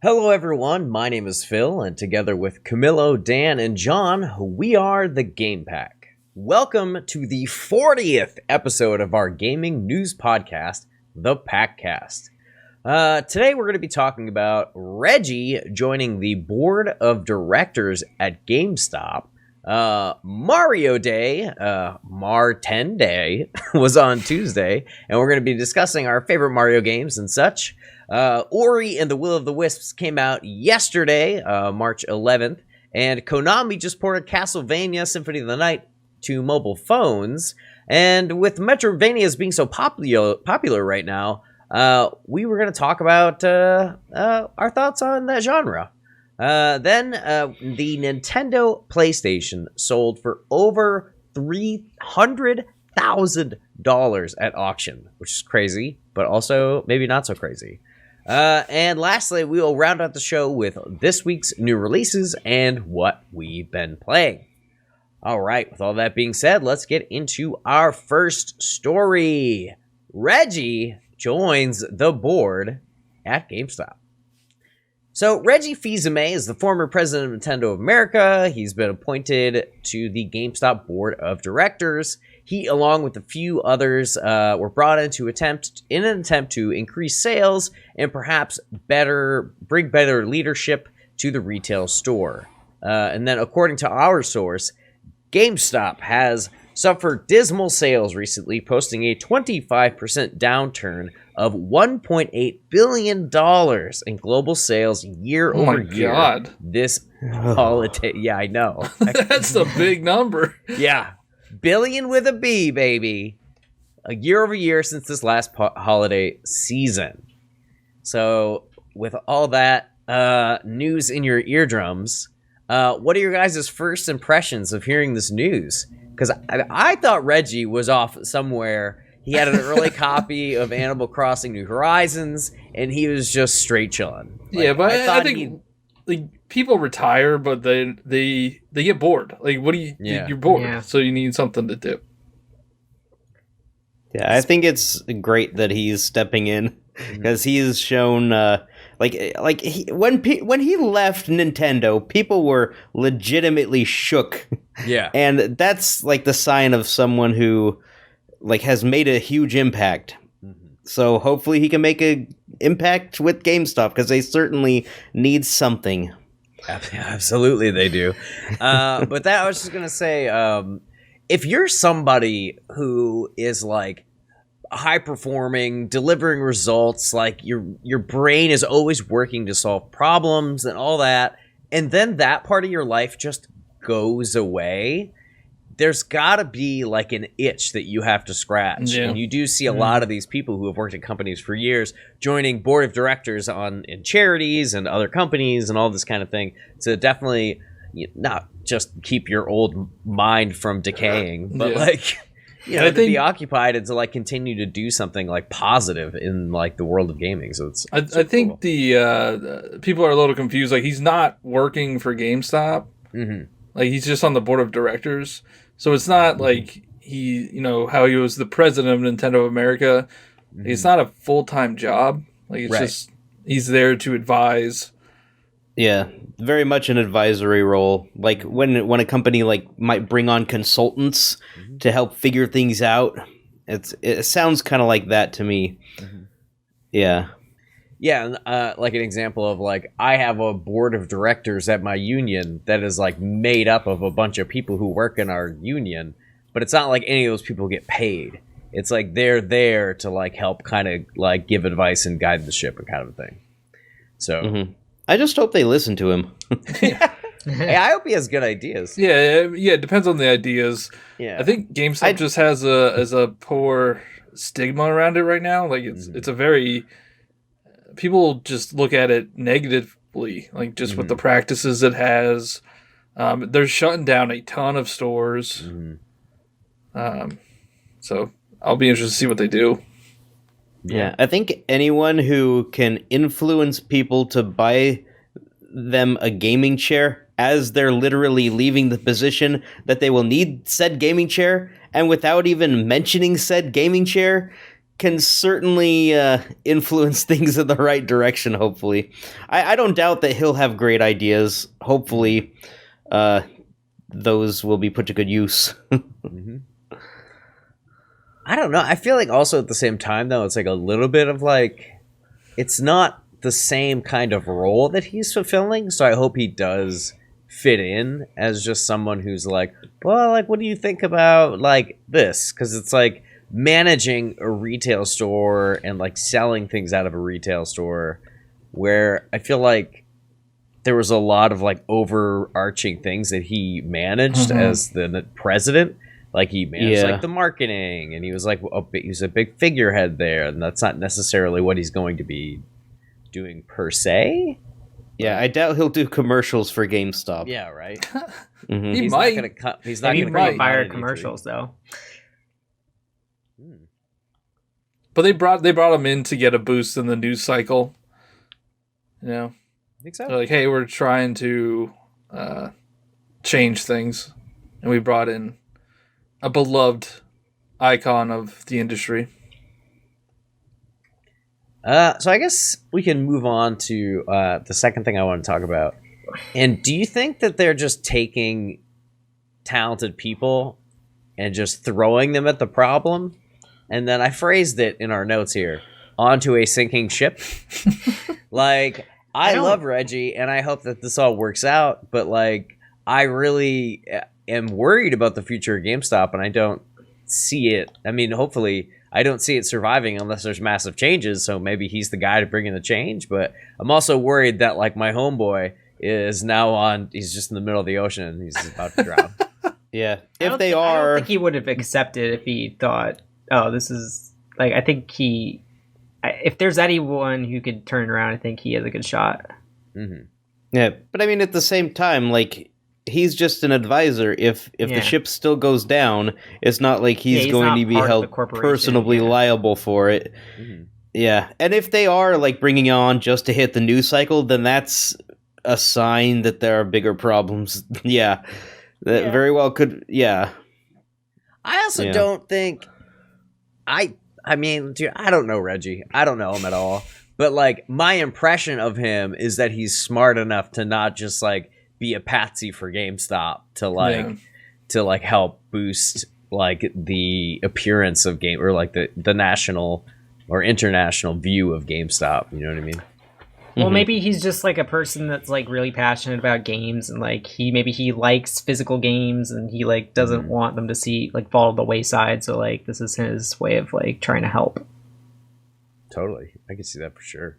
Hello everyone, my name is Phil, and together with Camilo, Dan, and John, we are the Game Pack. Welcome to the 40th episode of our gaming news podcast, the PackCast. Today we're going to be talking about Reggie joining the board of directors at GameStop. Mario Day, MAR10 Day, was on Tuesday, and we're going to be discussing our favorite Mario games and such. Ori and the Will of the Wisps came out yesterday, March 11th, and Konami just ported Castlevania Symphony of the Night to mobile phones. And with MetroidVanias being so popular right now, we were going to talk about our thoughts on that genre. Then the Nintendo PlayStation sold for over $300,000 at auction, which is crazy, but also maybe not so crazy. And lastly, we will round out the show with this week's new releases and what we've been playing. All right, with all that being said, let's get into our first story. Reggie joins the board at GameStop. So Reggie Fils-Aimé is the former president of Nintendo of America. He's been appointed to the GameStop Board of Directors. He, along with a few others, were brought in in an attempt to increase sales and perhaps bring better leadership to the retail store. And then, according to our source, GameStop has suffered dismal sales recently, posting a 25% downturn of $1.8 billion in global sales year over year. Oh my God. This holiday. Yeah, I know. That's a big number. Yeah. Billion with a B, baby. A year over year since this last holiday season. So, with all that news in your eardrums, what are your guys' first impressions of hearing this news? Because I thought Reggie was off somewhere. He had an early copy of Animal Crossing New Horizons, and he was just straight chilling. Yeah, but I think people retire, but they get bored. Like, what do you? Yeah. You're bored, so you need something to do. Yeah, I think it's great that he's stepping in because he has shown. When he left Nintendo, people were legitimately shook. Yeah, and that's like the sign of someone who has made a huge impact. Mm-hmm. So hopefully he can make an impact with GameStop because they certainly need something. Absolutely, they do. But that I was just gonna say, if you're somebody who is high performing, delivering results, your brain is always working to solve problems and all that, and then that part of your life just goes away, there's gotta be an itch that you have to scratch. Yeah. And you do see a lot of these people who have worked in companies for years joining board of directors in charities and other companies and all this kind of thing to definitely not just keep your old mind from decaying, but to be occupied and to continue to do something positive in the world of gaming. So it's I think cool. The people are a little confused. He's not working for GameStop. Mm-hmm. He's just on the board of directors. So it's not he, how he was the president of Nintendo of America. Mm-hmm. It's not a full-time job. It's just, he's there to advise. Yeah, very much an advisory role. When a company might bring on consultants to help figure things out, it sounds kind of like that to me. Mm-hmm. Yeah. Yeah, an example of I have a board of directors at my union that is made up of a bunch of people who work in our union, but it's not like any of those people get paid. It's they're there to help kind of give advice and guide the ship and kind of a thing. So I just hope they listen to him. Hey, I hope he has good ideas. Yeah, it depends on the ideas. Yeah, I think GameStop just has a poor stigma around it right now. It's a very people just look at it negatively, with the practices it has. They're shutting down a ton of stores. Mm-hmm. So I'll be interested to see what they do. Yeah, I think anyone who can influence people to buy them a gaming chair as they're literally leaving the position that they will need said gaming chair, and without even mentioning said gaming chair, can certainly influence things in the right direction, hopefully. I don't doubt that he'll have great ideas. Hopefully, those will be put to good use. Mm-hmm. I don't know. I feel like also at the same time, though, it's like a little bit of like, it's not the same kind of role that he's fulfilling. So I hope he does fit in as just someone who's like, well, like, what do you think about like this? Because it's like managing a retail store and like selling things out of a retail store, where I feel like there was a lot of like overarching things that he managed as the president. Like he managed like the marketing, and he was like he was a big figurehead there, and that's not necessarily what he's going to be doing per se. Yeah, I doubt he'll do commercials for GameStop. Yeah, right. He might. He's not going to fire commercials though. But they brought him in to get a boost in the news cycle. You know, I think so. They're like, hey, we're trying to change things, and we brought in a beloved icon of the industry. So I guess we can move on to the second thing I want to talk about. And do you think that they're just taking talented people and just throwing them at the problem? And then I phrased it in our notes here, onto a sinking ship. Like, I love Reggie, and I hope that this all works out, but like, I really am worried about the future of GameStop, and I don't see it. I mean, hopefully, I don't see it surviving unless there's massive changes, so maybe he's the guy to bring in the change, but I'm also worried that, like, my homeboy is now he's just in the middle of the ocean, and he's about to drown. Yeah. I don't think he would have accepted if he thought, oh, this is, like, I think if there's anyone who could turn around, I think he has a good shot. Mm-hmm. Yeah, but I mean, at the same time, like, he's just an advisor. If the ship still goes down, it's not like he's going to be held personally liable for it. Mm-hmm. Yeah, and if they are like bringing it on just to hit the news cycle, then that's a sign that there are bigger problems. That very well could. Yeah, I also don't think. I mean, dude, I don't know Reggie. I don't know him at all. But like, my impression of him is that he's smart enough to not just like be a patsy for GameStop to help boost like the appearance of game, or like the national or international view of GameStop. You know what I mean? Well, maybe he's just like a person that's like really passionate about games, and like he likes physical games, and he like doesn't want them to fall to the wayside. So like, this is his way of like trying to help. Totally, I can see that for sure.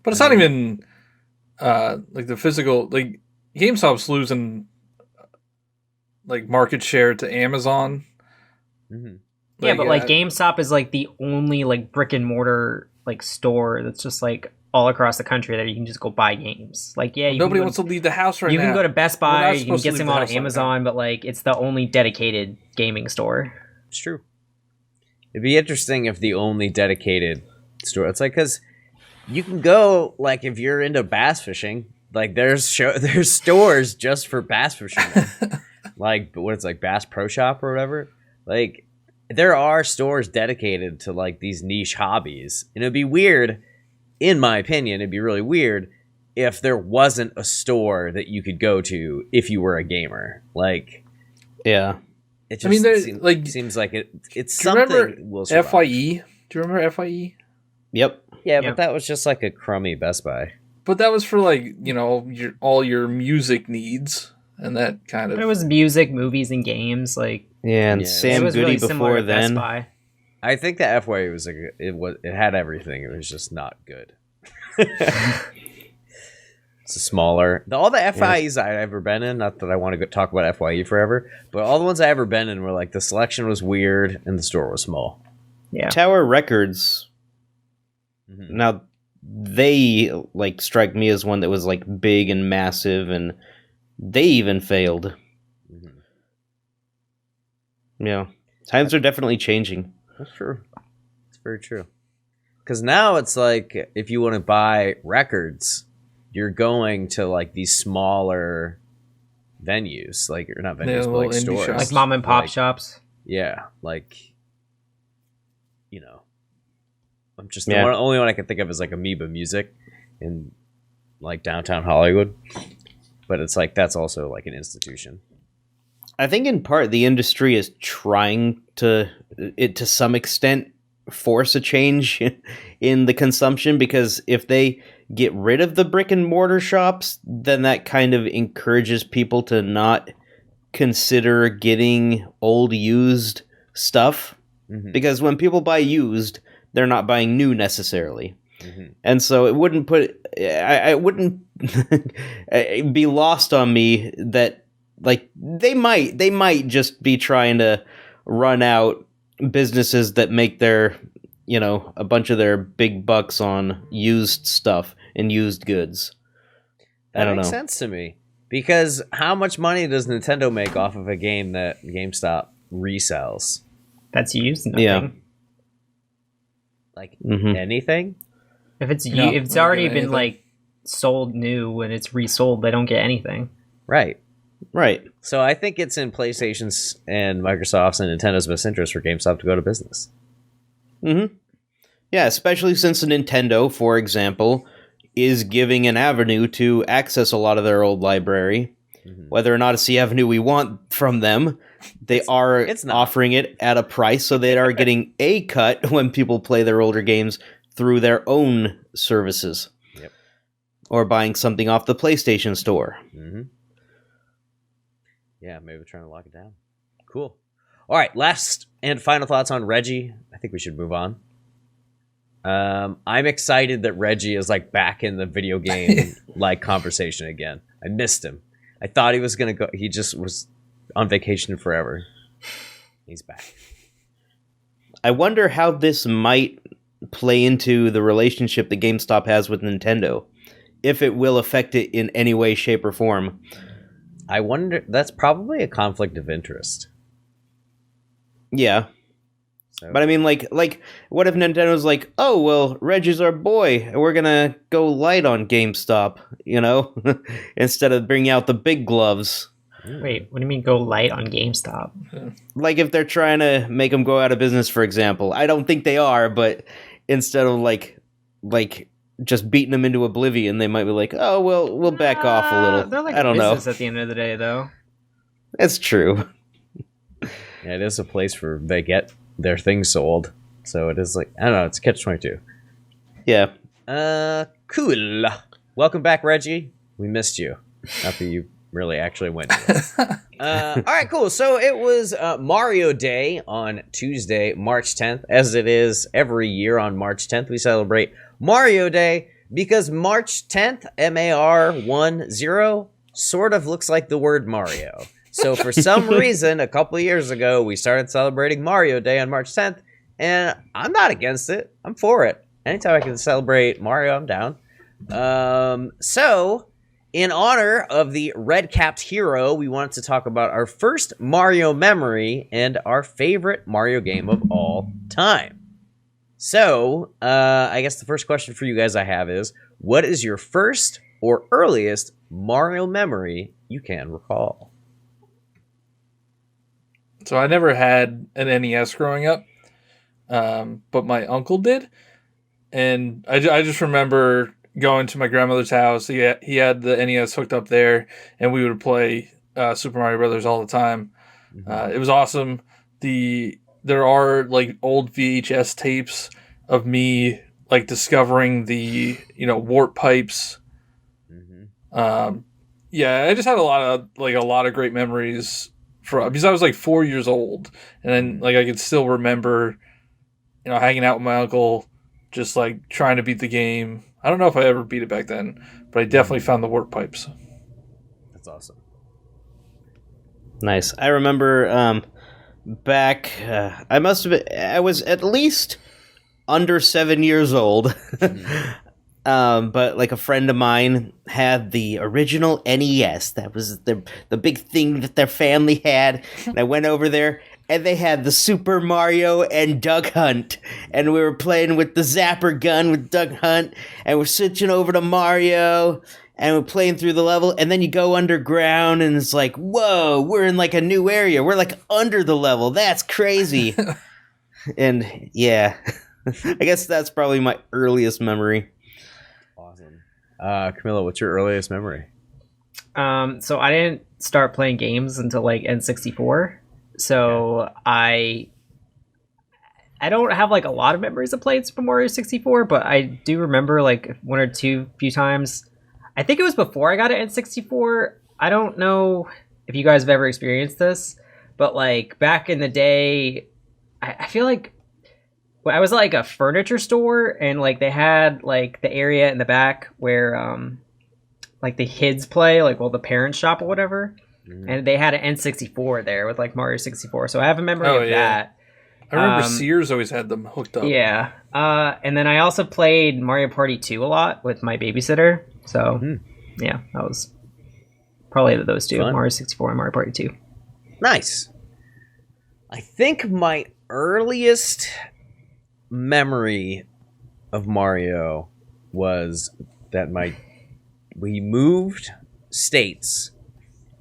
But it's not even like the physical. Like, GameStop's losing like market share to Amazon. Mm-hmm. Yeah, but like GameStop is like the only like brick and mortar like store that's just like all across the country that you can just go buy games. Like, nobody wants to leave the house right now. You can go to Best Buy, you can get some on Amazon, but like, it's the only dedicated gaming store. It's true. It'd be interesting if the only dedicated store. It's like, because you can go, like, if you're into bass fishing, like there's stores just for bass fishing. Like, what it's like, Bass Pro Shop or whatever. Like, there are stores dedicated to like these niche hobbies, and it'd be weird. In my opinion, it'd be really weird if there wasn't a store that you could go to if you were a gamer. Like, yeah, it just seems like it's something. Will survive. FYE? Do you remember FYE? Yep. Yeah, but that was just like a crummy Best Buy. But that was for like, you know, all your music needs and that kind of. It was music, movies, and games. Like, and Sam Goody really before then. Best Buy. I think the FYE was like it had everything. It was just not good. It's a smaller. All the FYEs I've ever been in. Not that I want to talk about FYE forever, but all the ones I ever been in were like the selection was weird and the store was small. Yeah. Tower Records. Mm-hmm. Now they like strike me as one that was like big and massive, and they even failed. Mm-hmm. Yeah, times are definitely changing. That's true. It's very true. Because now it's like, if you want to buy records, you're going to like these smaller venues, like, or not venues, but like stores, like mom and pop shops. Yeah, like I'm just the only one I can think of is like Amoeba Music in like downtown Hollywood. But it's like that's also like an institution. I think in part the industry is trying to some extent force a change in the consumption, because if they get rid of the brick and mortar shops, then that kind of encourages people to not consider getting old used stuff, because when people buy used, they're not buying new necessarily. And so it wouldn't I wouldn't be lost on me that like they might just be trying to run out businesses that make their, a bunch of their big bucks on used stuff and used goods. I don't know. That makes sense to me, because how much money does Nintendo make off of a game that GameStop resells? That's used. Nothing. Yeah. Like anything? If it's already been like sold new and it's resold, they don't get anything. Right. Right. So I think it's in PlayStation's and Microsoft's and Nintendo's best interest for GameStop to go to business. Yeah, especially since Nintendo, for example, is giving an avenue to access a lot of their old library. Whether or not it's the avenue we want from them, it's offering it at a price, so they are getting a cut when people play their older games through their own services. Yep. Or buying something off the PlayStation Store. Yeah, maybe we're trying to lock it down. Cool. All right, last and final thoughts on Reggie. I think we should move on. I'm excited that Reggie is like back in the video game like conversation again. I missed him. I thought he was gonna go. He just was on vacation forever. He's back. I wonder how this might play into the relationship that GameStop has with Nintendo, if it will affect it in any way, shape, or form. I wonder. That's probably a conflict of interest. Yeah. But I mean, like, what if Nintendo's like, oh, well, Reggie's our boy, and we're gonna go light on GameStop, instead of bringing out the big gloves. Wait, what do you mean go light on GameStop? Like if they're trying to make them go out of business, for example. I don't think they are, but instead of like just beating them into oblivion, they might be like, oh, well, we'll back off a little. They're like I don't know. At the end of the day, though. That's true. Yeah, it is a place where they get their things sold. So it is like, I don't know, it's catch-22. Yeah. Cool. Welcome back, Reggie. We missed you. Not that you really actually went. All right, cool. So it was Mario Day on Tuesday, March 10th. As it is every year on March 10th, we celebrate Mario Day because March 10th, MAR10, sort of looks like the word Mario. So for some reason, a couple of years ago, we started celebrating Mario Day on March 10th, and I'm not against it. I'm for it. Anytime I can celebrate Mario, I'm down. So, in honor of the red-capped hero, we wanted to talk about our first Mario memory and our favorite Mario game of all time. So, I guess the first question for you guys I have is, what is your first or earliest Mario memory you can recall? So I never had an NES growing up, but my uncle did. And I just remember going to my grandmother's house. He had the NES hooked up there, and we would play Super Mario Brothers all the time. It was awesome. There are like old VHS tapes of me like discovering the warp pipes. Yeah, I just had a lot of great memories because I was like 4 years old, and then like I could still remember, hanging out with my uncle, just like trying to beat the game. I don't know if I ever beat it back then, but I definitely found the warp pipes. That's awesome. Nice. I remember back. I was at least under 7 years old. But like a friend of mine had the original NES. That was the big thing that their family had. And I went over there, and they had the Super Mario and Duck Hunt. And we were playing with the Zapper gun with Duck Hunt. And we're switching over to Mario. And we're playing through the level. And then you go underground, and it's like, whoa, we're in like a new area. We're like under the level. That's crazy. And yeah, I guess that's probably my earliest memory. Awesome. Camilo, what's your earliest memory? So I didn't start playing games until like N64. So I don't have like a lot of memories of playing Super Mario 64, but I do remember like one or two few times. I think it was before I got an N64. I don't know if you guys have ever experienced this, but like back in the day, I feel like I was at like a furniture store and like they had like the area in the back where like the kids play, like the parents shop or whatever. And they had an N64 there with like Mario 64. So I have a memory of that. I remember Sears always had them hooked up. Yeah. And then I also played Mario Party 2 a lot with my babysitter. So yeah, that was probably those two. Fun. Mario 64 and Mario Party 2. Nice. I think my earliest memory of Mario was that we moved states,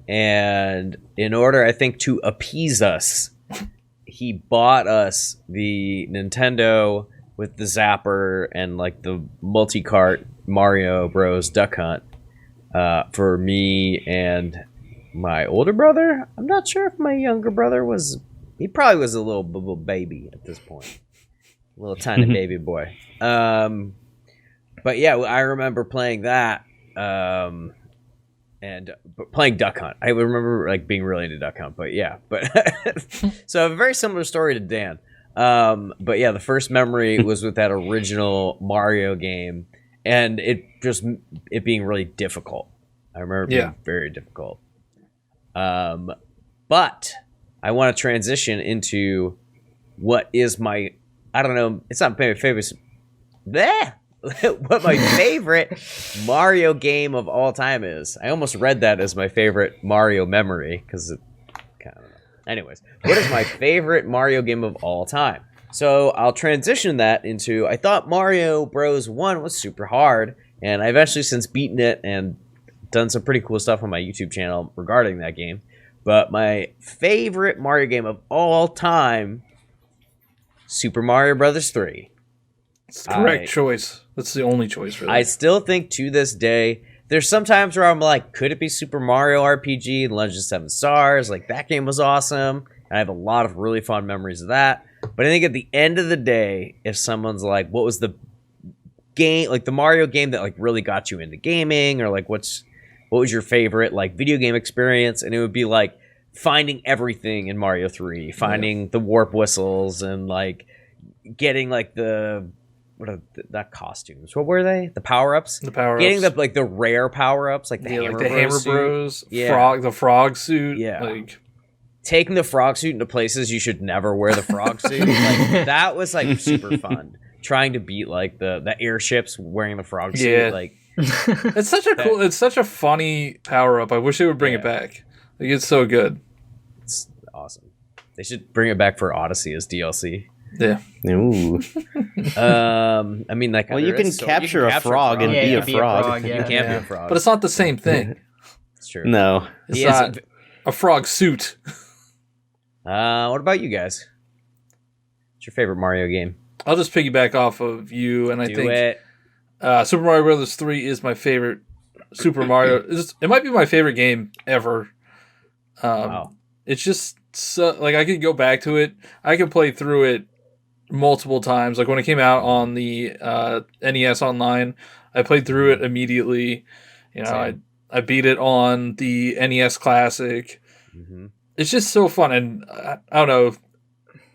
and in order, I think, to appease us, he bought us the Nintendo with the Zapper and like the multi-cart Mario Bros. Duck Hunt for me and my older brother. I'm not sure if my younger brother was. He probably was a little baby at this point, a little tiny baby boy. But yeah, I remember playing that. And playing Duck Hunt. I remember like being really into Duck Hunt, but yeah. So a very similar story to Dan. But yeah, the first memory was with that original Mario game, and it being really difficult. I remember it being very difficult. But I want to transition into what is my, I don't know, it's not my favorite. What my favorite Mario game of all time is. I almost read that as my favorite Mario memory because it kind of. Anyways, what is my favorite Mario game of all time? So I'll transition that into. I thought Mario Bros. 1 was super hard, and I've actually since beaten it and done some pretty cool stuff on my YouTube channel regarding that game. But my favorite Mario game of all time, Super Mario Bros. 3. It's the correct choice. That's the only choice for that. I still think to this day, there's some times where I'm like, could it be Super Mario RPG and Legend of Seven Stars? Like, that game was awesome. And I have a lot of really fond memories of that. But I think at the end of the day, if someone's like, what was the game, like the Mario game that like really got you into gaming? Or like, what was your favorite like video game experience? And it would be like finding everything in Mario 3, finding the warp whistles and like getting like not costumes. What were they? The power-ups? The power-ups. Getting the rare power-ups, like the Hammer Bros. Yeah. The frog suit. Yeah. Like taking the frog suit into places you should never wear the frog suit. Like that was like super fun. Trying to beat like the airships wearing the frog suit. Yeah. Like it's such a cool, it's such a funny power-up. I wish they would bring it back. Like it's so good. It's awesome. They should bring it back for Odyssey as DLC. Yeah. Ooh. I mean, like, well, you can capture a frog and be a frog. You can't be a frog, but it's not the same thing. It's true. No, it's not a frog suit. What about you guys? What's your favorite Mario game? I'll just piggyback off of you, and I think Super Mario Bros. 3 is my favorite Super Mario. It might be my favorite game ever. Wow. It's just so, like I could go back to it. I could play through it multiple times. Like when it came out on the NES Online, I played through it immediately. You know, I beat it on the NES Classic. Mm-hmm. It's just so fun, and I don't know.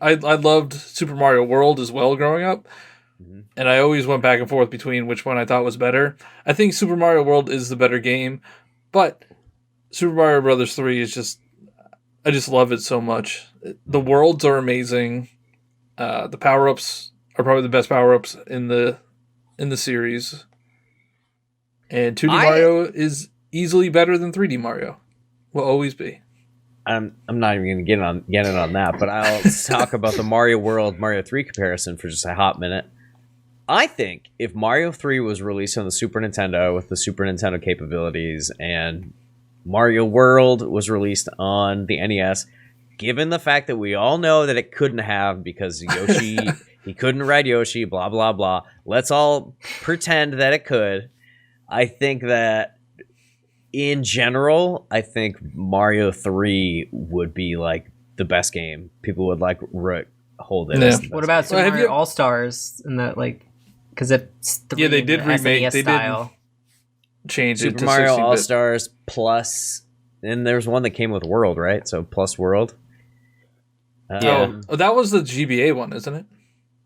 I loved Super Mario World as well growing up, and I always went back and forth between which one I thought was better. I think Super Mario World is the better game, but Super Mario Bros. 3 is just. I just love it so much. The worlds are amazing. The power-ups are probably the best power-ups in the series. And 2D Mario is easily better than 3D Mario. Will always be. I'm not even going to get in on that, but I'll talk about the Mario World Mario 3 comparison for just a hot minute. I think if Mario 3 was released on the Super Nintendo with the Super Nintendo capabilities and Mario World was released on the NES, given the fact that we all know that it couldn't have because Yoshi, he couldn't ride Yoshi, blah, blah, blah. Let's all pretend that it could. I think that in general, I think Mario 3 would be like the best game. People would like hold it. Yeah. What about Super Mario All-Stars and that like because it's they did remake SNES they style. did change it Super to Mario 16-bit. All-Stars plus, and there's one that came with World, right? So plus World. Oh, that was the GBA one, isn't it?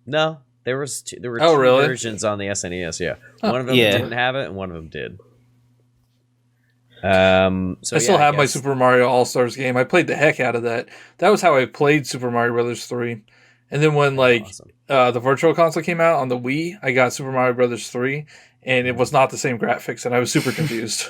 No, there were two really? versions on the SNES. Yeah, Oh. one of them Yeah. didn't have it, and one of them did. So I still have my guess. Super Mario All-Stars game. I played the heck out of that. That was how I played Super Mario Brothers 3. And then when Awesome. the Virtual Console came out on the Wii, I got Super Mario Brothers 3, and it was not the same graphics, and I was super confused.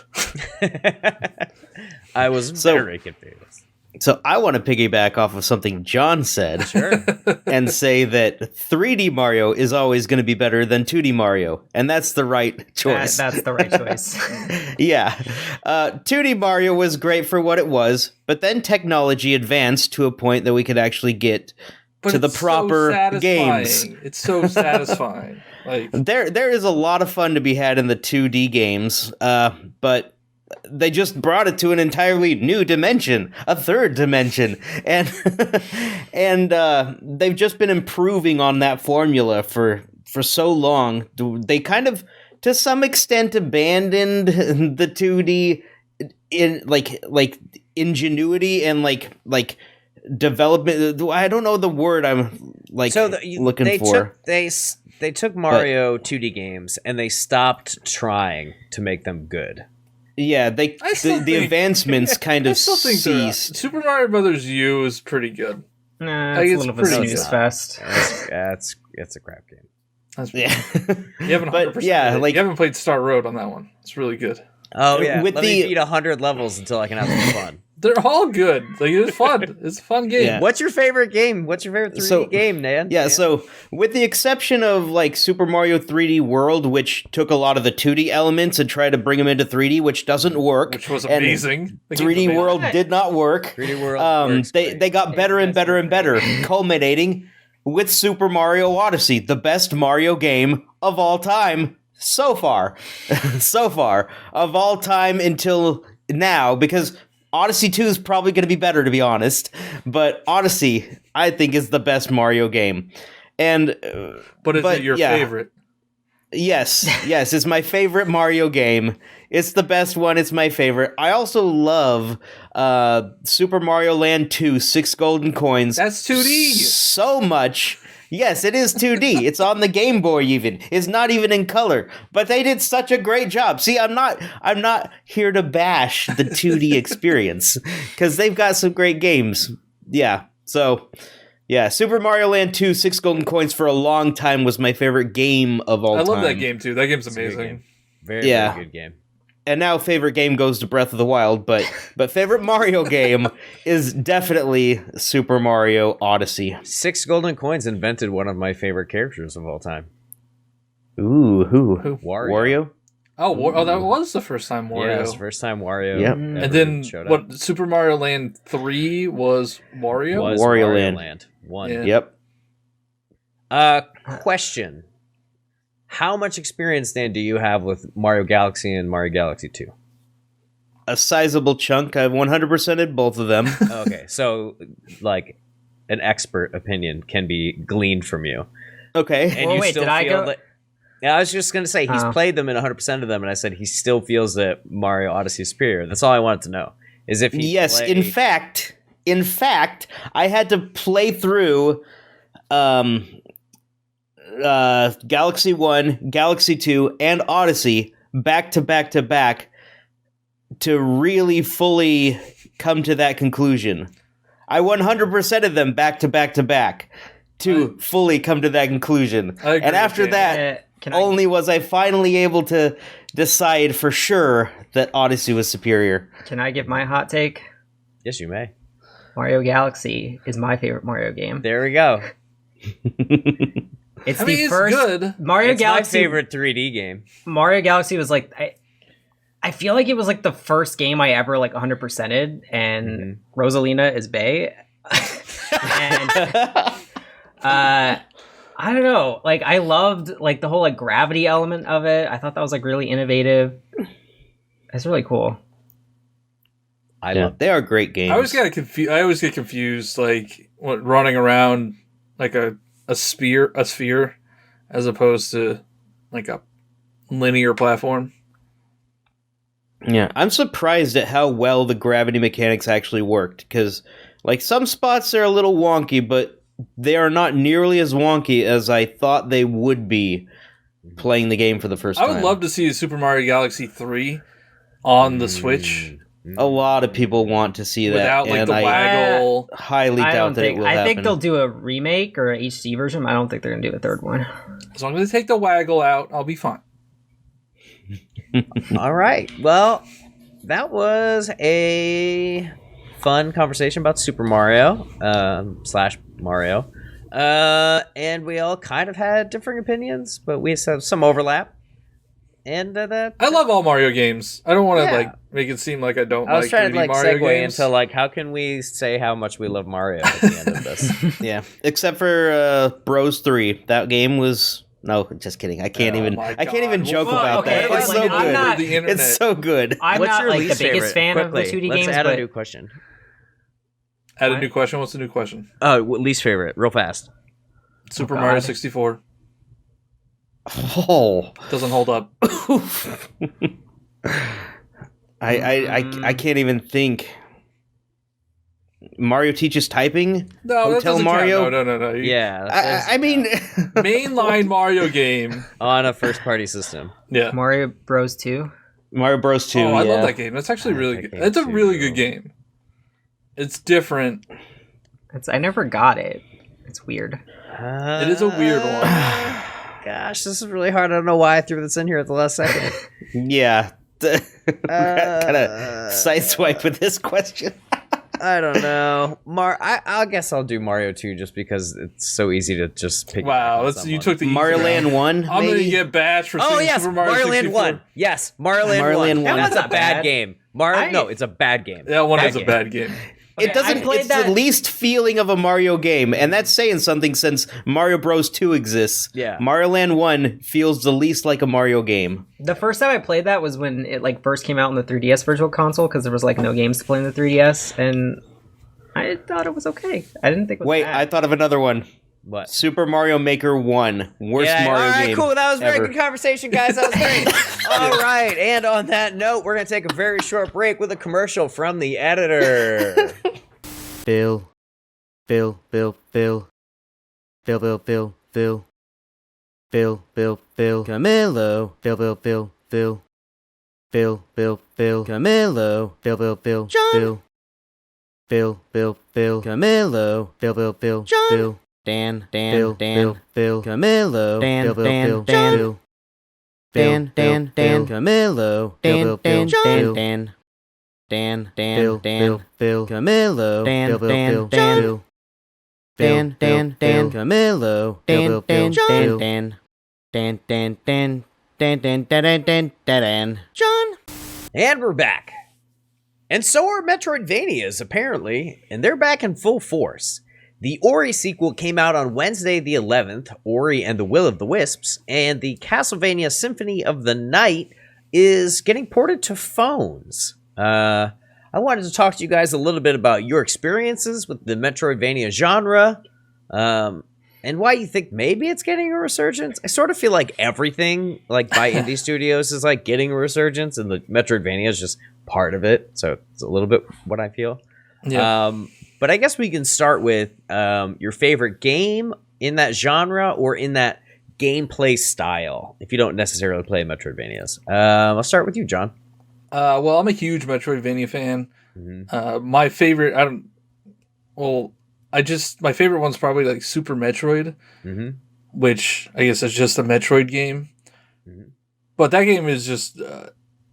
I was very confused. So I want to piggyback off of something John said Sure. and say that 3D Mario is always going to be better than 2D Mario, and that's the right choice. That's the right choice. Yeah. 2D Mario was great for what it was, but then technology advanced to a point that we could actually get But to the it's proper so satisfying. games. It's so satisfying. Like There is a lot of fun to be had in the 2D games, but they just brought it to an entirely new dimension, a third dimension, and they've just been improving on that formula for so long. They kind of, to some extent, abandoned the 2D in like ingenuity and like development. I don't know the word I'm looking for. They took Mario 2D games and they stopped trying to make them good. Yeah, the advancements kind of ceased. Super Mario Brothers U is pretty good. Nah, Like, it's a it's little bit pretty snooze good. fest. It's a crap game. That's Yeah. You haven't But, 100%. yeah, like- you haven't played Star Road on that one. It's really good. Oh yeah, With let me the- beat 100 levels until I can have some fun. They're all good. Like it's fun. It's a fun game. Yeah. What's your favorite game? What's your favorite 3D game, Nan? Yeah, so with the exception of like Super Mario 3D World, which took a lot of the 2D elements and tried to bring them into 3D, which doesn't work. Which was and amazing. The game's 3D amazing. World did not work. 3D World works They great. they got better and better and better, culminating with Super Mario Odyssey, the best Mario game of all time so far. So far of all time until now, because Odyssey 2 is probably going to be better, to be honest. But Odyssey, I think, is the best Mario game. And But is it your favorite? Yes, it's my favorite Mario game. It's the best one. It's my favorite. I also love Super Mario Land 2, 6 Golden Coins. That's 2D. So much. Yes, it is 2D. It's on the Game Boy even. It's not even in color. But they did such a great job. See, I'm not here to bash the 2D experience cuz they've got some great games. Yeah. So, yeah, Super Mario Land 2, 6 Golden Coins for a long time was my favorite game of all time. I love that game too. That game's It's a good amazing. game. Very good game. And now favorite game goes to Breath of the Wild, but favorite Mario game is definitely Super Mario Odyssey. 6 Golden Coins invented one of my favorite characters of all time. Ooh, who? Wario. Oh, that was the first time Wario. Yeah, it was the first time Wario Yep. ever And then showed up. what? Super Mario Land 3 was Wario. Was Wario Wario Land. 1. Yeah. Yep. Question. How much experience, Dan, do you have with Mario Galaxy and Mario Galaxy 2? A sizable chunk. I've 100%ed both of them. Okay, so, like, an expert opinion can be gleaned from you. Okay. And Well, you wait, still did I feel go- that... Yeah, I was just going to say, he's Oh. played them in 100% of them, and I said he still feels that Mario Odyssey is superior. That's all I wanted to know. Is if he Yes, in fact, I had to play through Galaxy 1, Galaxy 2, and Odyssey back to back to back to really fully come to that conclusion. I 100% of them back to back to back to fully come to that conclusion. I agree And with after you. that, Can I, only was I finally able to decide for sure that Odyssey was superior. can I give my hot take? Yes, you may. Mario Galaxy is my favorite Mario game. There we go. It's I mean, the it's first good. Mario It's Galaxy. my favorite 3D game. Mario Galaxy was like I feel like it was like the first game I ever like 100%ed, and Rosalina is Bae, And I don't know. Like, I loved like the whole like gravity element of it. I thought that was like really innovative. It's really cool. They are great games. I always get confused, like running around like a sphere, as opposed to like a linear platform. Yeah, I'm surprised at how well the gravity mechanics actually worked, because like some spots are a little wonky, but they are not nearly as wonky as I thought they would be playing the game for the first time. I would love to see Super Mario Galaxy 3 on the Switch. A lot of people want to see that. Without like the waggle. I highly doubt that it will happen. I think they'll do a remake or an HD version. I don't think they're going to do a third one. As long as they take the waggle out, I'll be fine. All right. Well, that was a fun conversation about Super Mario / Mario. And we all kind of had differing opinions, but we have some overlap. And I love all Mario games. I don't want to like make it seem like I don't. I was trying to like Mario segue games. into like how can we say how much we love Mario at the end of this? Yeah, except for Bros 3. That game was just kidding. I can't even joke about that. It's so good. It's so good. I'm What's not your like least the biggest favorite? fan Quickly, of the 2D let's games. add a new question. Add a new question. What's the new question? Least favorite, real fast. Super Mario 64. Oh, doesn't hold up. I can't even think. Mario teaches typing. No, Hotel that Mario. Count. No. Yeah, I mean, mainline Mario game on a first-party system. Yeah, Mario Bros 2. Mario Bros 2. Oh, I love that game. That's actually really good. It's a really good game. It's different. I never got it. It's weird. It is a weird one. Gosh, this is really hard. I don't know why I threw this in here at the last second. Yeah. Kind of sideswipe with this question. I don't know. I guess I'll do Mario 2 just because it's so easy to just pick. Wow, you took the Mario Land 1. I'm going to get bashed for saying Super Mario 64. Land 1. Yes, Mario Land 1. That one's a bad game. No, it's a bad game. That one is a bad game. It doesn't. It's the least feeling of a Mario game, and that's saying something since Mario Bros 2 exists. Yeah, Mario Land 1 feels the least like a Mario game. The first time I played that was when it like first came out on the 3DS Virtual Console because there was like no games to play on the 3DS, and I thought it was okay. I didn't think it was bad. I thought of another one. What? Super Mario Maker 1. Worst Mario game. All right, cool. That was a very good conversation, guys. That was great. All right, and on that note, we're going to take a very short break with a commercial from the editor. Bill, Camilo, Camilo, John, Dan, Camilo, Camilo, Camilo, John. And we're back. And so are MetroidVanias, apparently, and they're back in full force. The Ori sequel came out on Wednesday the 11th, Ori and the Will of the Wisps, and the Castlevania Symphony of the Night is getting ported to phones. I wanted to talk to you guys a little bit about your experiences with the Metroidvania genre, and why you think maybe it's getting a resurgence. I sort of feel like everything like by indie studios is like getting a resurgence, and the Metroidvania is just part of it. So it's a little bit what I feel. Yeah. But I guess we can start with your favorite game in that genre or in that gameplay style, if you don't necessarily play Metroidvanias. I'll start with you, John. Well, I'm a huge Metroidvania fan. Mm-hmm. My favorite, my favorite one's probably like Super Metroid, which I guess is just a Metroid game. Mm-hmm. But that game is just,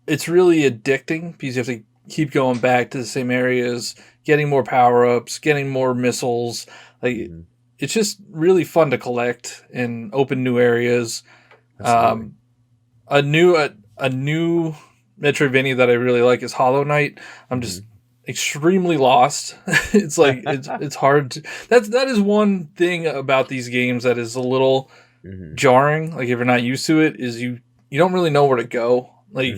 it's really addicting because you have to keep going back to the same areas, getting more power-ups, getting more missiles. Like it's just really fun to collect and open new areas. A new Metroidvania that I really like is Hollow Knight. I'm just extremely lost. It's like it's hard to, that is one thing about these games that is a little jarring. Like if you're not used to it, is you don't really know where to go. Like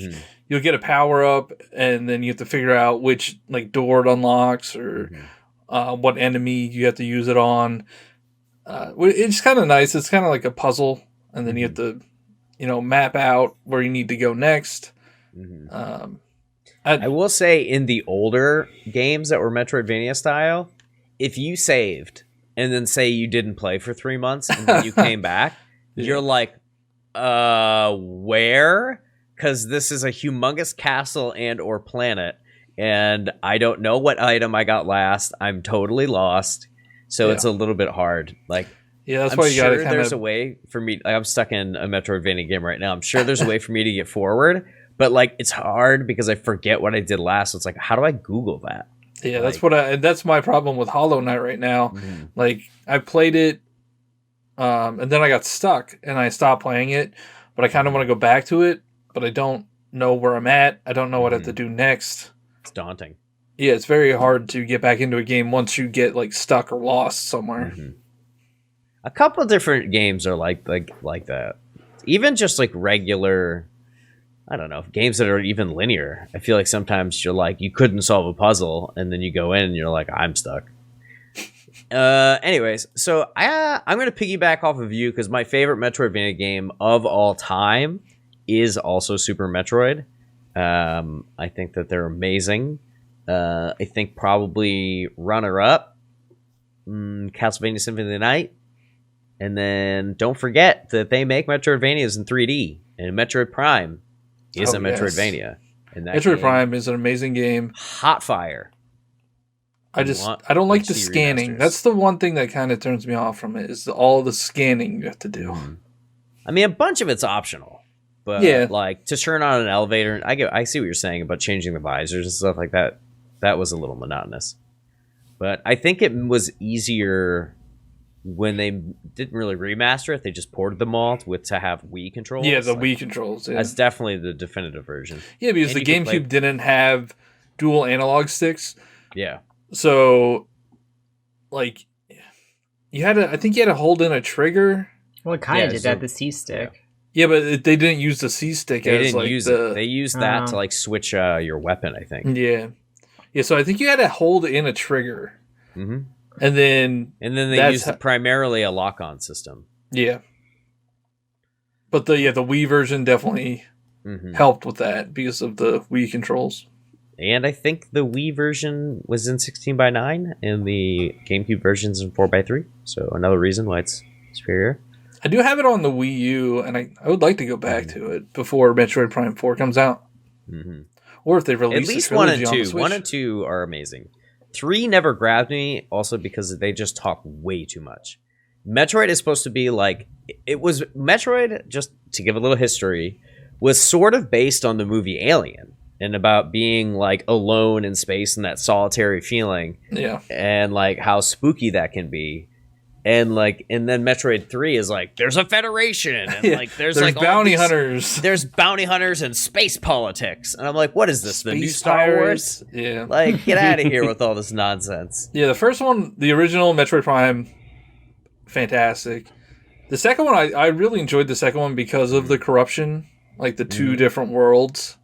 you'll get a power up and then you have to figure out which like door it unlocks or what enemy you have to use it on. It's kind of nice. It's kind of like a puzzle, and then you have to, map out where you need to go next. I will say in the older games that were Metroidvania style, if you saved and then say you didn't play for 3 months and then you came back, you're like, where? Because this is a humongous castle and or planet, and I don't know what item I got last. I'm totally lost, so it's a little bit hard. Like, that's I'm why you sure gotta there's a way for me. Like, I'm stuck in a Metroidvania game right now. I'm sure there's a way for me to get forward. But like it's hard because I forget what I did last. So it's like, how do I Google that? Yeah, that's my problem with Hollow Knight right now. Like I played it, and then I got stuck and I stopped playing it. But I kind of want to go back to it, but I don't know where I'm at. I don't know what I have to do next. It's daunting. Yeah, it's very hard to get back into a game once you get like stuck or lost somewhere. A couple of different games are like that. Even just like regular, I don't know, games that are even linear. I feel like sometimes you're like, you couldn't solve a puzzle, and then you go in and you're like, I'm stuck. Anyways, so I'm going to piggyback off of you because my favorite Metroidvania game of all time is also Super Metroid. I think that they're amazing. I think probably runner-up, Castlevania Symphony of the Night. And then don't forget that they make Metroidvanias in 3D, and Metroid Prime is a Metroidvania. Yes. And that Metroid Prime is an amazing game. Hot fire. I don't like the scanning. That's the one thing that kind of turns me off from it, is all the scanning you have to do. I mean, a bunch of it's optional, but like to turn on an elevator, I see what you're saying about changing the visors and stuff like that. That was a little monotonous, but I think it was easier when they didn't really remaster it. They just ported them all to have Wii controls. Yeah, the Wii controls. Yeah. That's definitely the definitive version. Yeah, because the GameCube didn't have dual analog sticks. Yeah. So, like, I think you had to hold in a trigger. Well, it kind of did that, the C stick. Yeah, but they didn't use the C stick They didn't use it. They used that to, like, switch your weapon, I think. Yeah. Yeah, so I think you had to hold in a trigger. And then they used primarily a lock-on system. Yeah. But the Wii version definitely helped with that because of the Wii controls. And I think the Wii version was in 16:9 and the GameCube version's in 4:3. So another reason why it's superior. I do have it on the Wii U, and I would like to go back to it before Metroid Prime 4 comes out. Or if they release at least a 1 and trilogy 2. on the Switch. 1 and 2 are amazing. 3 never grabbed me, also because they just talk way too much. Metroid is supposed to be like, Metroid, just to give a little history, was sort of based on the movie Alien and about being like alone in space and that solitary feeling. Yeah. And like how spooky that can be. And then Metroid 3 is like, there's a federation and like there's like bounty hunters. There's bounty hunters and space politics. And I'm like, what is this? The new Star pirates? Wars? Yeah. Like, get out of here with all this nonsense. Yeah, the first one, the original Metroid Prime, fantastic. The second one, I really enjoyed the second one because of the corruption, like the two different worlds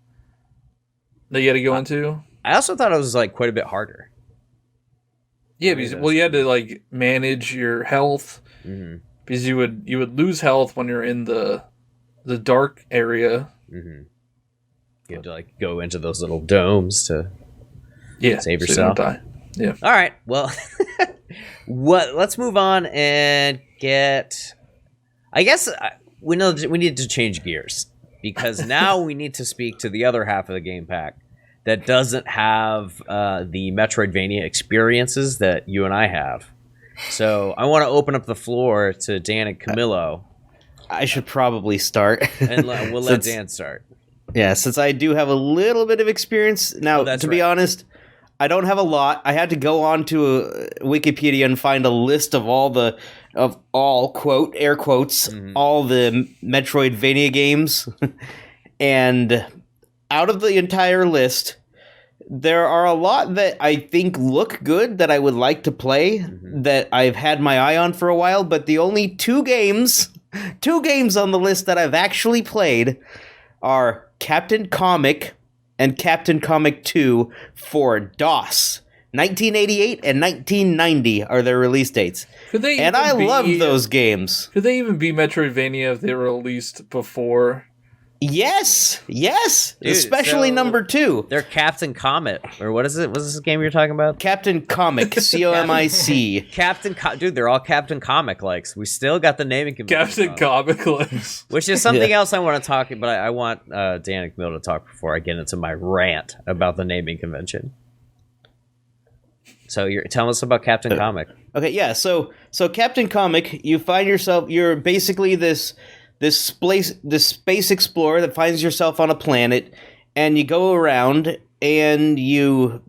that you had to go into. I also thought it was like quite a bit harder. Yeah, because you had to like manage your health because you would lose health when you're in the dark area. You had to like go into those little domes to save yourself. So you don't die. Yeah. All right. Well, let's move on and get. I guess we know that we need to change gears because now we need to speak to the other half of the game pack that doesn't have the Metroidvania experiences that you and I have. So I want to open up the floor to Dan and Camilo. I should probably start. And we'll let Dan start. Yeah, since I do have a little bit of experience. Now, to be honest, I don't have a lot. I had to go on to Wikipedia and find a list of all, quote, air quotes, all the Metroidvania games. And out of the entire list, there are a lot that I think look good that I would like to play that I've had my eye on for a while, but the only two games on the list that I've actually played are Captain Comic and Captain Comic 2 for DOS. 1988 and 1990 are their release dates. And I love those games. Could they even be Metroidvania if they were released before? Yes, dude, especially number 2. They're Captain Comet, or what is it? What's this game you're talking about? Captain Comic, C-O-M-I-C. Dude, they're all Captain Comic likes. We still got the naming convention. Captain Comic likes, which is something else I want to talk. But I want Dan and Camilo to talk before I get into my rant about the naming convention. So you're telling us about Captain Comic. Okay, yeah. So Captain Comic, you find yourself. You're basically this space explorer that finds yourself on a planet, and you go around and you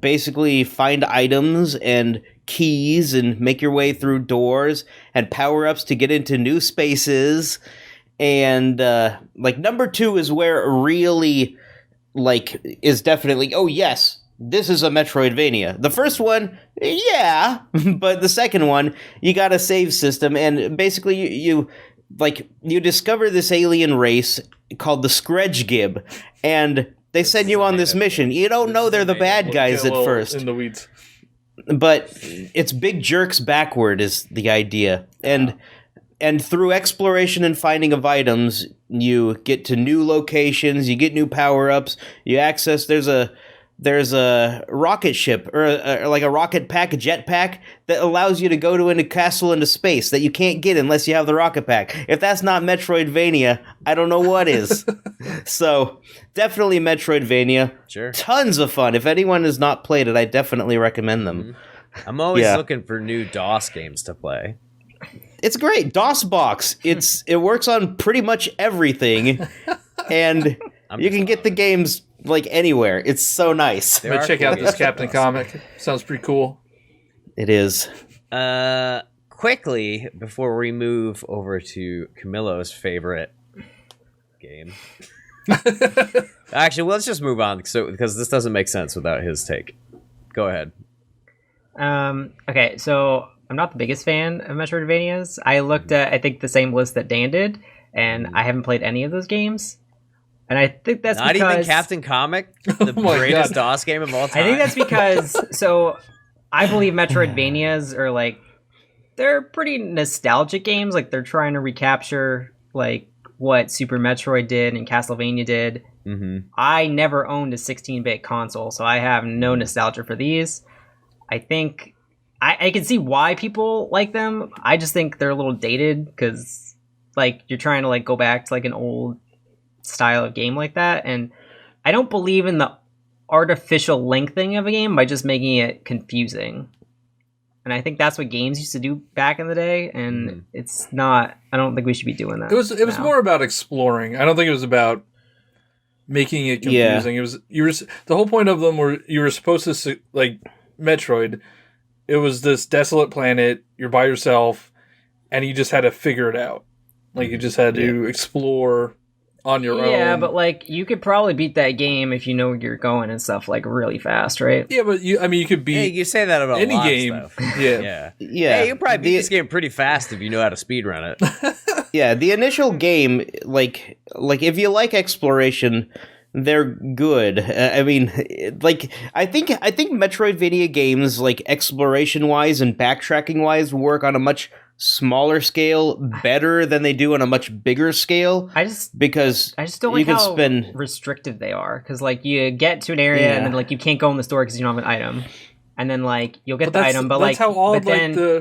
basically find items and keys and make your way through doors and power-ups to get into new spaces. And like number 2 is where it really is definitely, oh yes, this is a Metroidvania. The first one, yeah, but the second one, you got a save system, and basically you discover this alien race called the Skredgib, and they send you on this mission. You don't know they're the bad guys at first. In the weeds. But it's big jerks backward is the idea. And through exploration and finding of items, you get to new locations, you get new power-ups, you access, there's a rocket ship or a rocket pack, a jet pack that allows you to go to a castle into space that you can't get unless you have the rocket pack. If that's not Metroidvania, I don't know what is. So definitely Metroidvania. Sure. Tons of fun. If anyone has not played it, I definitely recommend them. I'm always looking for new DOS games to play. It's great. DOSBox. It works on pretty much everything. And you can get the games anywhere. It's so nice. Check out this Captain Comic. Sounds pretty cool. It is. Quickly, before we move over to Camilo's favorite game. Actually, let's just move on because this doesn't make sense without his take. Go ahead. Okay, so I'm not the biggest fan of Metroidvanias. I looked at, I think, the same list that Dan did, and I haven't played any of those games. And I think that's not because... even Captain Comic, the greatest DOS game of all time. I think that's because... So, I believe Metroidvanias are, they're pretty nostalgic games. They're trying to recapture, what Super Metroid did and Castlevania did. Mm-hmm. I never owned a 16-bit console, so I have no nostalgia for these. I think... I can see why people like them. I just think they're a little dated, because, you're trying to, go back to, an old style of game like that, and I don't believe in the artificial lengthening of a game by just making it confusing. And I think that's what games used to do back in the day, and it's not. I don't think we should be doing that. It was more about exploring. I don't think it was about making it confusing. Yeah. It was the whole point of them were you were supposed to Metroid. It was this desolate planet. You're by yourself, and you just had to figure it out. You just had to explore on your own. Yeah, but you could probably beat that game if you know where you're going and stuff really fast, right? Yeah, but you could beat. Hey, you say that about any a lot game. Of stuff. Yeah. Hey, you probably beat this game pretty fast if you know how to speedrun it. Yeah, the initial game, if you like exploration, they're good. I think Metroidvania games, exploration-wise and backtracking-wise, work on a much smaller scale better than they do on a much bigger scale. I just don't like how restrictive they are, because you get to an area and then you can't go in the store because you don't have an item, and then you'll get the item, but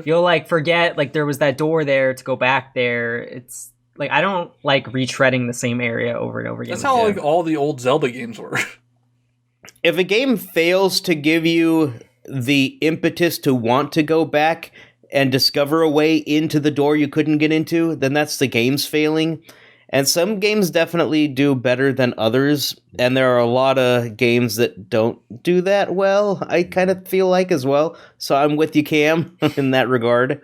you'll forget there was that door there to go back there. It's I don't like retreading the same area over and over again. That's how all the old Zelda games were. If a game fails to give you the impetus to want to go back and discover a way into the door you couldn't get into, then that's the game's failing. And some games definitely do better than others, and there are a lot of games that don't do that well, I kind of feel as well. So I'm with you, Cam, in that regard.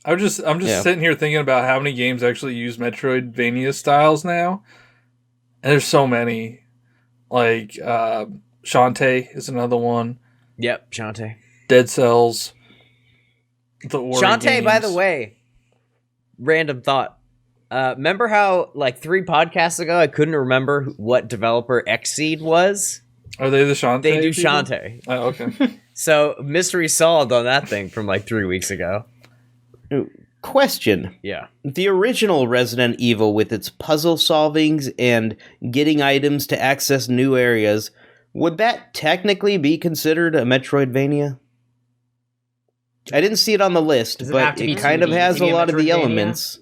I'm just sitting here thinking about how many games actually use Metroidvania styles now. And there's so many. Shantae is another one. Yep, Shantae. Dead Cells. The Ori Shantae, games. by the way, random thought. Remember how, like, 3 podcasts ago, I couldn't remember what developer Xseed was? Are they the Shantae? They do people? Shantae. Oh, okay. So, mystery solved on that thing from, like, 3 weeks ago. Question. Yeah. The original Resident Evil, with its puzzle solvings and getting items to access new areas, would that technically be considered a Metroidvania? I didn't see it on the list, but it kind of has a lot of the elements.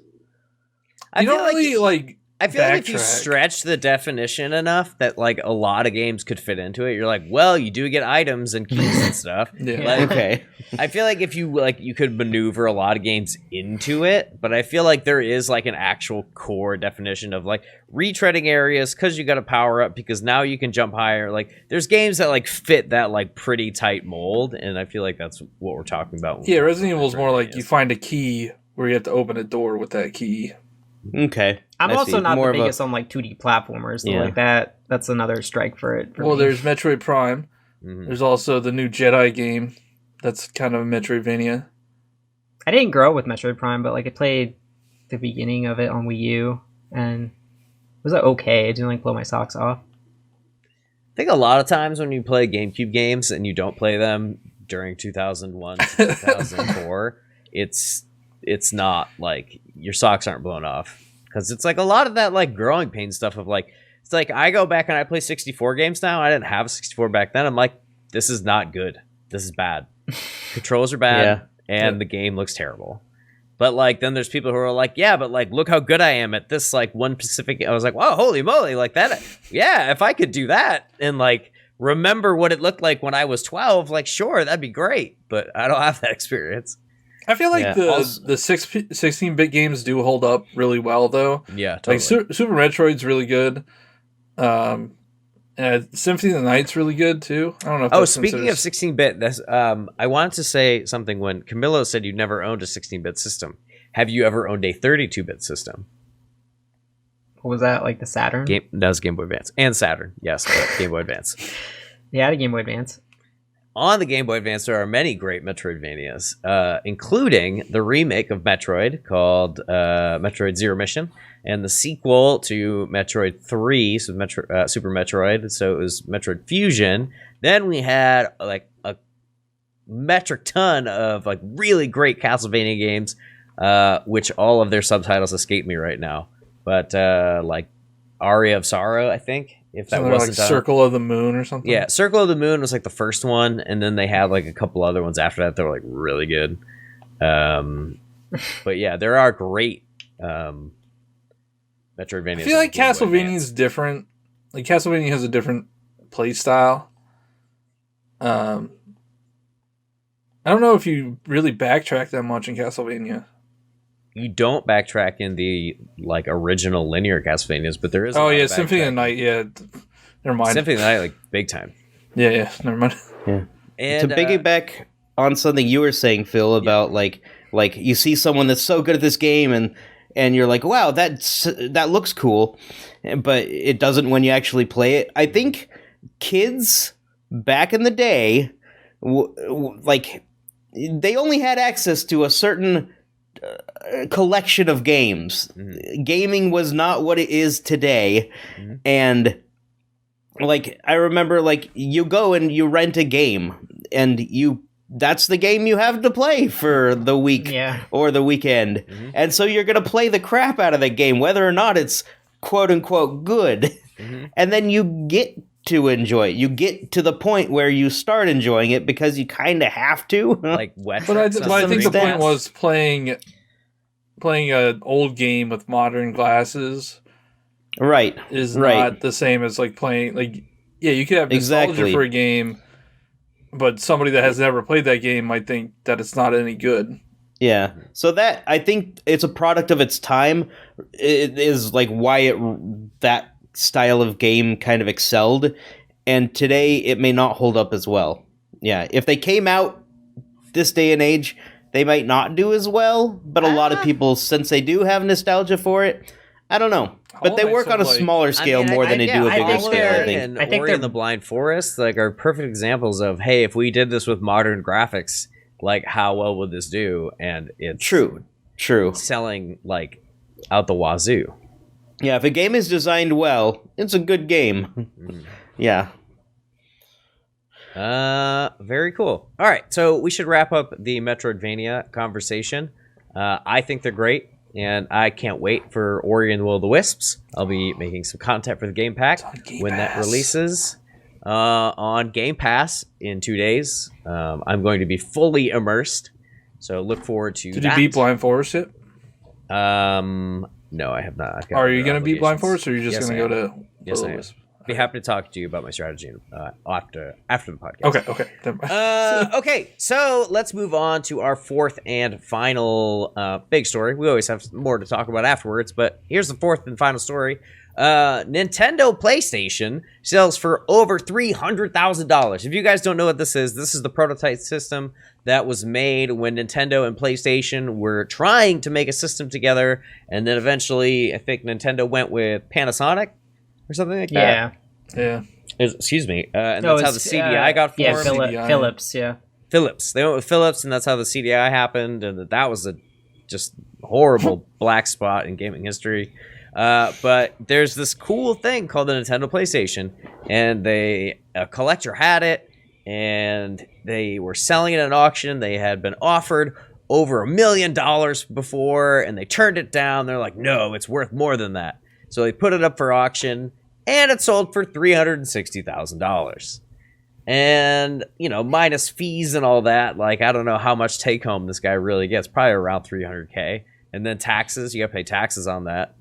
You don't really, like, I feel like if you backtrack. stretch the definition enough that, like, a lot of games could fit into it, you're like, well, you do get items and keys and stuff. Yeah. Like, Okay. I feel like if you, like, you could maneuver a lot of games into it, but I feel like there is, like, an actual core definition of, like, retreading areas because you got to power up because now you can jump higher. Like, there's games that, like, fit that, like, pretty tight mold, and I feel like that's what we're talking about. Yeah, Resident Evil is more like you find a key where you have to open a door with that key. Okay. I'm I also see. not More the of a- biggest on like 2D platformers, so Yeah. like that's another strike for it. Well, me. there's Metroid Prime. Mhm. There's also the new Jedi game. That's kind of a Metroidvania. I didn't grow up with Metroid Prime, but like I played the beginning of it on Wii U, and it was okay. It didn't like blow my socks off. I think a lot of times when you play GameCube games and you don't play them during 2001 to 2004, it's not like your socks aren't blown off because it's like a lot of that like growing pain stuff of like it's like I go back and I play 64 games now. I didn't have a 64 back then. I'm like, this is not good. This is bad. Controls are bad and the game looks terrible. But like then there's people who are like, yeah, but like look how good I am at this like one specific. I was like, wow, holy moly, like that. Yeah, if I could do that and like remember what it looked like when I was 12, like sure, that'd be great. But I don't have that experience. I feel like Yeah, the also- 16-bit games do hold up really well, though. Yeah, totally. Like Super Metroid's really good. Symphony of the Night's really good too. I don't know. If that's Speaking of considered- 16-bit, that's I wanted to say something when Camilo said you never owned a 16-bit system. Have you ever owned a 32-bit system? What was that, like the Saturn? That was Game Boy Advance and Saturn. Yes, but Game Boy Advance. Yeah, I had a Game Boy Advance. On the Game Boy Advance, there are many great Metroidvanias, including the remake of Metroid called Metroid Zero Mission, and the sequel to Metroid 3, so Super Metroid, so it was Metroid Fusion. Then we had like a metric ton of like really great Castlevania games, which all of their subtitles escape me right now. But like Aria of Sorrow, I think. If that something wasn't like Circle of the Moon or something. Yeah, Circle of the Moon was like the first one, and then they had like a couple other ones after that that were like really good. But yeah, there are great Metroidvanias. I feel like on Game Boy Castlevania is different. Like Castlevania has a different play style. I don't know if you really backtrack that much in Castlevania. You don't backtrack in the like original linear Castlevanias, but there is. Oh yeah, Symphony of the Night. Yeah, never mind. Symphony of the Night, like big time. Yeah, never mind. Yeah. And To piggyback on something you were saying, Phil, about like you see someone that's so good at this game and you're like, wow, that looks cool, but it doesn't when you actually play it. I think kids back in the day, like they only had access to a certain collection of games. Mm-hmm. Gaming was not what it is today, and like I remember, like you go and you rent a game, and that's the game you have to play for the week or the weekend, and so you're gonna play the crap out of the game, whether or not it's quote unquote good, and then you get to enjoy it. You get to the point where you start enjoying it because you kind of have to. like wet. But I Tracks think the on point was playing an old game with modern glasses Right. is Right. not the same as like playing like you could have nostalgia Exactly. for a game, but somebody that has never played that game might think that it's not any good. Yeah. So that I think it's a product of its time. It is like why that style of game kind of excelled, and today it may not hold up as well. Yeah, if they came out this day and age, they might not do as well, but a lot of people, since they do have nostalgia for it, I don't know, but they work on a smaller scale more than they do a bigger scale. I think Ori and the Blind Forest like are perfect examples of, hey, if we did this with modern graphics, like how well would this do? And it's true, selling like out the wazoo. Yeah, if a game is designed well, it's a good game. Yeah. Very cool. All right, so we should wrap up the Metroidvania conversation. I think they're great. And I can't wait for Ori and the Will of the Wisps. I'll be making some content for the Game Pack when that releases on Game Pass in 2 days. I'm going to be fully immersed, so look forward to that. Did you beat Blind Forest yet? No, I have not. Are you going to beat Blind Forest, or are you just going to go to Will of the Wisps? Be happy to talk to you about my strategy after the podcast. Okay. Never mind. Okay, so let's move on to our fourth and final big story. We always have more to talk about afterwards, but here's the fourth and final story. Nintendo PlayStation sells for over $300,000. If you guys don't know what this is the prototype system that was made when Nintendo and PlayStation were trying to make a system together, and then eventually I think Nintendo went with Panasonic or something like that. Yeah. Excuse me. And that's how the CDI got formed. Yeah, Philips, yeah. Philips. They went with Philips, and that's how the CDI happened, and that was a just horrible black spot in gaming history. But there's this cool thing called the Nintendo PlayStation, and a collector had it, and they were selling it at an auction. They had been offered over $1 million before, and they turned it down. They're like, no, it's worth more than that. So they put it up for auction, and it sold for $360,000. And, minus fees and all that, like, I don't know how much take-home this guy really gets. Probably around $300K. And then taxes, you got to pay taxes on that.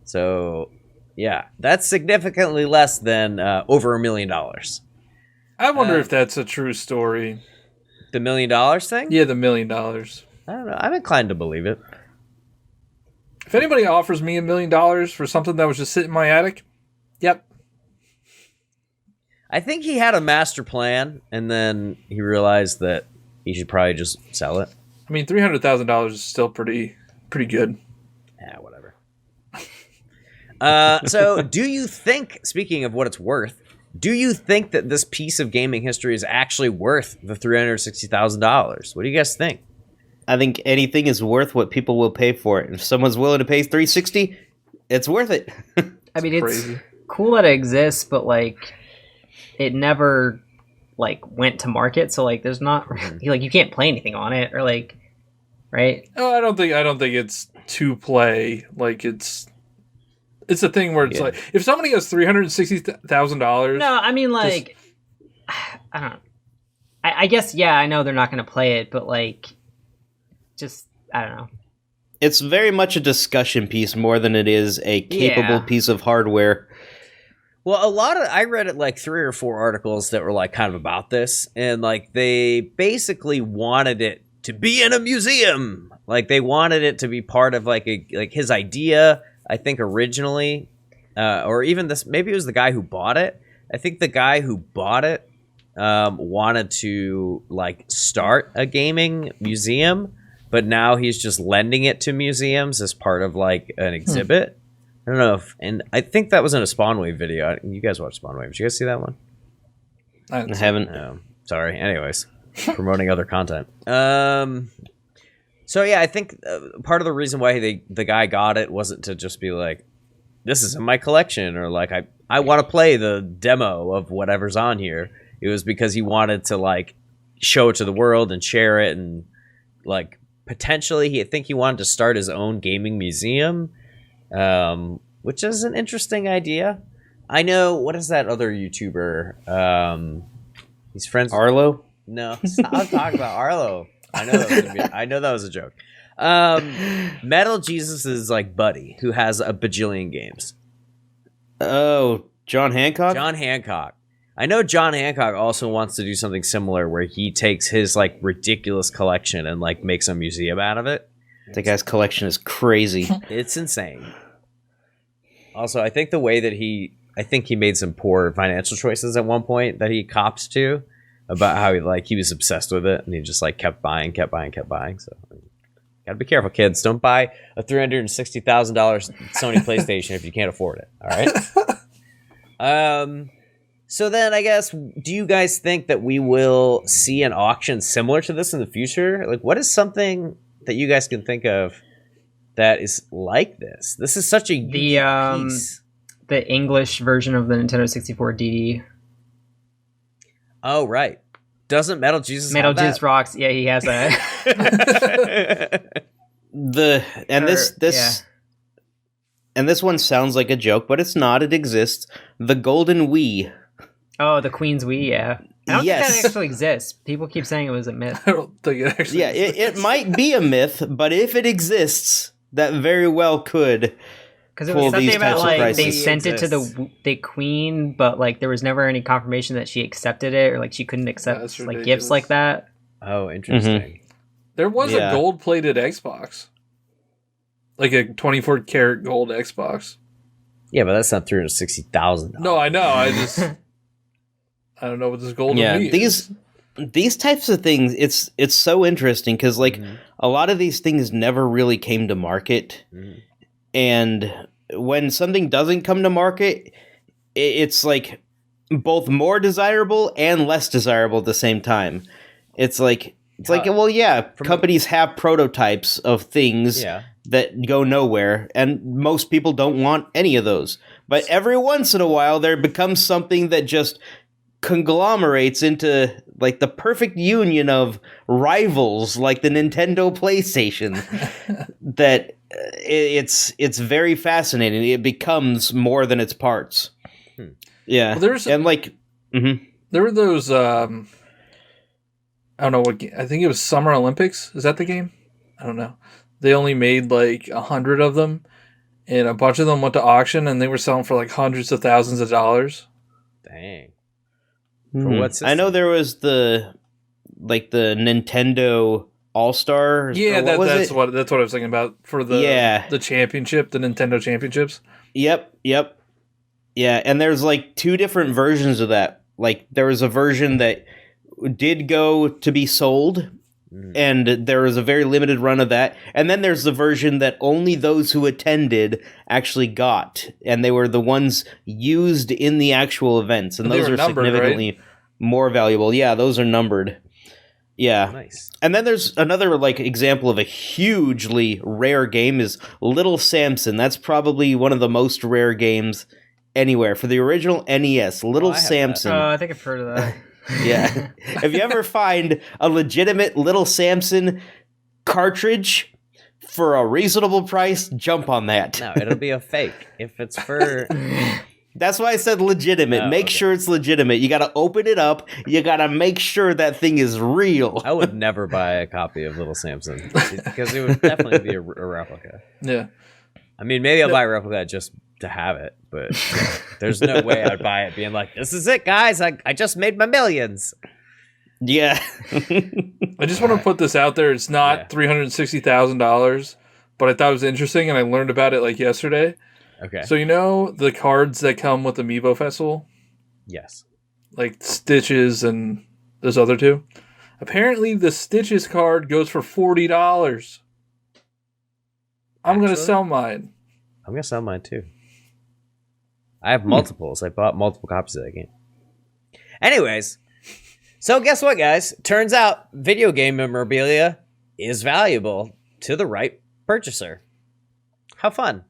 So, yeah, that's significantly less than over $1 million. I wonder if that's a true story. The $1 million thing? Yeah, the $1 million. I don't know. I'm inclined to believe it. If anybody offers me $1 million for something that was just sitting in my attic, yep. I think he had a master plan, and then he realized that he should probably just sell it. I mean, $300,000 is still pretty good. Yeah, whatever. So, do you think, speaking of what it's worth, do you think that this piece of gaming history is actually worth the $360,000? What do you guys think? I think anything is worth what people will pay for it. If someone's willing to pay $360, it's worth it. I mean, it's cool that it exists, but like, it never like went to market. So like, there's not like you can't play anything on it or like, right? Oh, I don't think it's to play. Like it's a thing where it's like if somebody has $360,000. No, I mean like, I don't know. I guess I know they're not going to play it, but like. Just, I don't know. It's very much a discussion piece more than it is a capable piece of hardware. Well, I read it like 3 or 4 articles that were like kind of about this, and like they basically wanted it to be in a museum. Like they wanted it to be part of like his idea, I think originally, or even this, maybe it was the guy who bought it. I think the guy who bought it wanted to like start a gaming museum. But now he's just lending it to museums as part of like an exhibit. I don't know and I think that was in a Spawnwave video. You guys watch Spawnwave? Did you guys see that one? I haven't. Oh, sorry. Anyways, promoting other content. So yeah, I think part of the reason why the guy got it wasn't to just be like, this is in my collection, or like I want to play the demo of whatever's on here. It was because he wanted to like show it to the world and share it, and like. Potentially, I think he wanted to start his own gaming museum, which is an interesting idea. I know, what is that other YouTuber? He's friends with... Arlo? No, stop talking about Arlo. I know that was a joke. Metal Jesus' like buddy, who has a bajillion games. Oh, John Hancock? John Hancock. I know John Hancock also wants to do something similar where he takes his like ridiculous collection and like makes a museum out of it. The guy's collection is crazy. It's insane. Also, I think the way that he made some poor financial choices at one point that he cops to about how he was obsessed with it and he just like kept buying. So Gotta be careful, kids. Don't buy a $360,000 Sony PlayStation if you can't afford it. All right. So then, I guess, do you guys think that we will see an auction similar to this in the future? Like, what is something that you guys can think of that is like this? This is such a unique piece. The English version of the Nintendo 64 DD. Oh, right. Doesn't Metal Jesus Metal have that? Jesus rocks. Yeah, he has that. And this one sounds like a joke, but it's not. It exists. The Golden Wii. Oh, the Queen's Wii, yeah. I don't think that actually exists. People keep saying it was a myth. I don't think it actually exists. It might be a myth, but if it exists, that very well could. Because it was something about, like, they sent it to the Queen, but, like, there was never any confirmation that she accepted it, or, like, she couldn't accept, like, gifts like that. Oh, interesting. Mm-hmm. There was a gold-plated Xbox. Like a 24-karat gold Xbox. Yeah, but that's not $360,000. No, I know. I don't know what this golden Wii is. These types of things, it's so interesting, because, like, a lot of these things never really came to market. Mm-hmm. And when something doesn't come to market, it's like both more desirable and less desirable at the same time. It's like, well, yeah, companies have prototypes of things that go nowhere, and most people don't want any of those. But every once in a while, there becomes something that just conglomerates into, like, the perfect union of rivals, like the Nintendo PlayStation, that it's very fascinating. It becomes more than its parts. Yeah. Well, there were those, I don't know what, I think it was Summer Olympics. Is that the game? I don't know. They only made like 100 of them, and a bunch of them went to auction, and they were selling for like hundreds of thousands of dollars. Dang. I know there was the Nintendo All-Star. Yeah, that's what I was thinking about for the championship, the Nintendo Championships. Yep. Yeah, and there's like two different versions of that. Like, there was a version that did go to be sold, and there was a very limited run of that. And then there's the version that only those who attended actually got, and they were the ones used in the actual events, and those are numbered, significantly more valuable. Yeah, those are numbered. Yeah. Nice. And then there's another, like, example of a hugely rare game is Little Samson. That's probably one of the most rare games anywhere. For the original NES, Little Samson. Oh, I think I've heard of that. Yeah. If you ever find a legitimate Little Samson cartridge for a reasonable price, jump on that. No, it'll be a fake. If it's for... That's why I said legitimate. Make sure it's legitimate. You gotta open it up. You gotta make sure that thing is real. I would never buy a copy of Little Samson, because it would definitely be a replica. Yeah. I mean, maybe I'll buy a replica just to have it, but there's no way I'd buy it being like, this is it, guys. I just made my millions. Yeah. I just want to put this out there. It's not $360,000, but I thought it was interesting, and I learned about it like yesterday. Okay. So you know the cards that come with Amiibo Festival? Yes. Like Stitches and those other two? Apparently the Stitches card goes for $40. I'm going to sell mine. I'm going to sell mine too. I have multiples. I bought multiple copies of that game. Anyways, so guess what, guys? Turns out video game memorabilia is valuable to the right purchaser. How fun.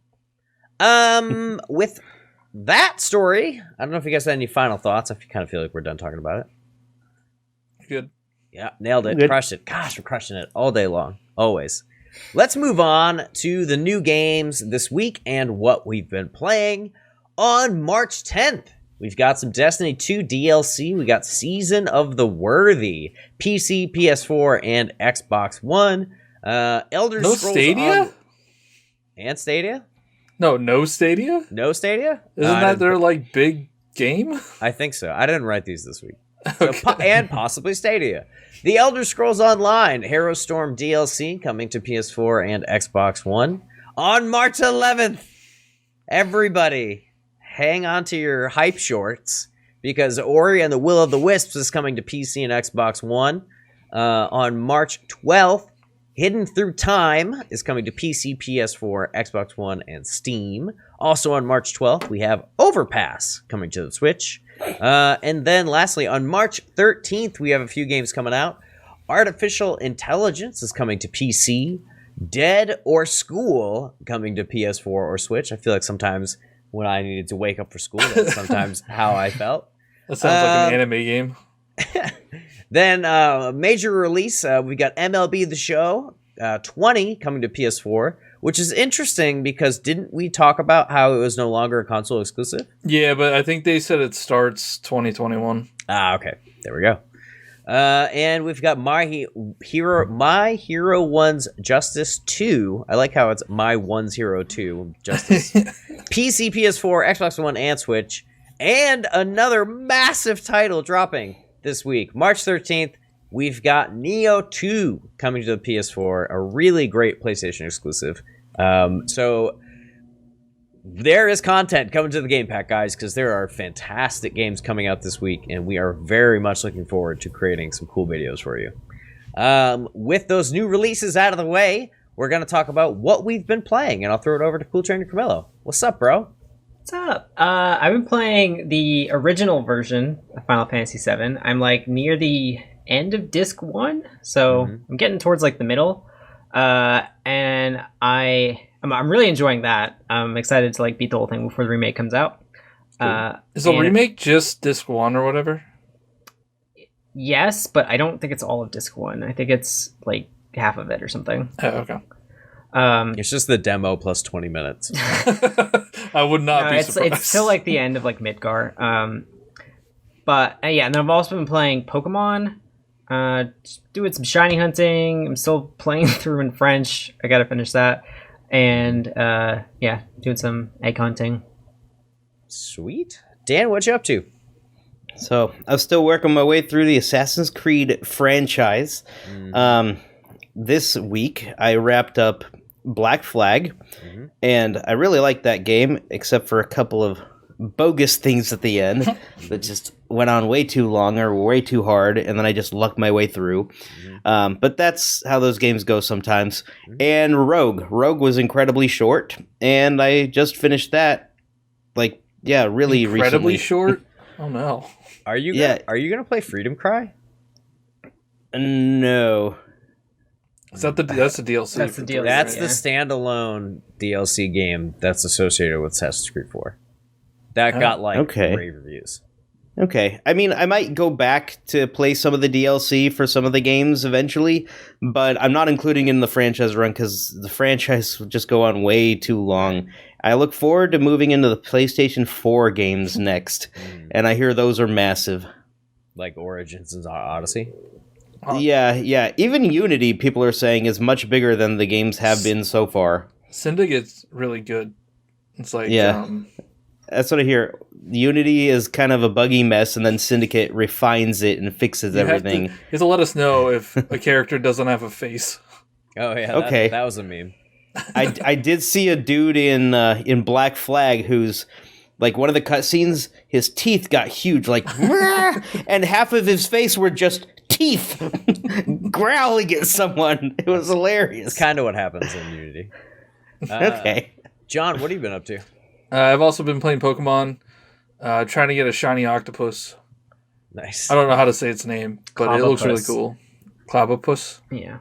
With that story, I don't know if you guys had any final thoughts. I kind of feel like we're done talking about it. Good. Yeah, nailed it. Good. Crushed it. Gosh, we're crushing it all day long. Always. Let's move on to the new games this week and what we've been playing. On March 10th, we've got some Destiny 2 DLC. We got Season of the Worthy, PC, PS4, and Xbox One. Elder Scrolls Stadia? And Stadia? No Stadia? No Stadia? Isn't that their, like, big game? I think so. I didn't write these this week. So, and possibly Stadia. The Elder Scrolls Online Hero Storm DLC coming to PS4 and Xbox One on March 11th. Everybody, hang on to your hype shorts, because Ori and the Will of the Wisps is coming to PC and Xbox One on March 12th. Hidden Through Time is coming to PC, PS4, Xbox One, and Steam. Also on March 12th, we have Overpass coming to the Switch. And then lastly, on March 13th, we have a few games coming out. Artificial Intelligence is coming to PC. Dead or School coming to PS4 or Switch. I feel like sometimes when I needed to wake up for school, that's sometimes how I felt. That sounds like an anime game. Then major release, we got MLB The Show 20 coming to PS4, which is interesting because didn't we talk about how it was no longer a console exclusive? Yeah, but I think they said it starts 2021. Okay. There we go. And we've got My Hero 1's Justice 2. I like how it's My 1's Hero 2 Justice. PC, PS4, Xbox One, and Switch. And another massive title dropping this week. March 13th, we've got Nioh 2 coming to the PS4. A really great PlayStation exclusive. So there is content coming to the Game Pack, guys, because there are fantastic games coming out this week, and we are very much looking forward to creating some cool videos for you. With those new releases out of the way, we're going to talk about what we've been playing, and I'll throw it over to Cooltrainer Camilo. What's up, bro? What's up? I've been playing the original version of Final Fantasy VII. I'm like near the end of Disc 1, so I'm getting towards like the middle, and I'm really enjoying that. I'm excited to like beat the whole thing before the remake comes out. Cool. Is the remake just Disc 1 or whatever? Yes, but I don't think it's all of Disc 1. I think it's like half of it or something. Oh, okay. It's just the demo plus 20 minutes. I would not be surprised. It's still like the end of like Midgar. But yeah, and then I've also been playing Pokemon, just doing some shiny hunting. I'm still playing through in French. I gotta finish that. And yeah, doing some egg hunting. Sweet. Dan, what you up to? So I'm still working my way through the Assassin's Creed franchise. This week I wrapped up Black Flag, and I really liked that game, except for a couple of bogus things at the end that just went on way too long or way too hard, and then I just lucked my way through. But that's how those games go sometimes. And Rogue was incredibly short, and I just finished that. Like, yeah, really incredibly recently. Short. Oh no. Are you gonna play Freedom Cry? No. That's the DLC. That's the DLC. That's the standalone DLC game that's associated with Assassin's Creed 4. That got rave reviews. Okay. I mean, I might go back to play some of the DLC for some of the games eventually, but I'm not including in the franchise run because the franchise will just go on way too long. I look forward to moving into the PlayStation 4 games next, and I hear those are massive. Like Origins and Odyssey? Yeah. Even Unity, people are saying, is much bigger than the games have been so far. Syndicate's really good. It's like... That's what I hear. Unity is kind of a buggy mess, and then Syndicate refines it and fixes everything. You have to let us know if a character doesn't have a face. Oh, yeah. Okay. That was a meme. I did see a dude in Black Flag who's... Like, one of the cutscenes, his teeth got huge, like, and half of his face were just teeth growling at someone. It was hilarious. It's kind of what happens in Unity. Okay. John, what have you been up to? I've also been playing Pokemon, trying to get a shiny octopus. Nice. I don't know how to say its name, but it looks really cool. Clavopus? Yeah.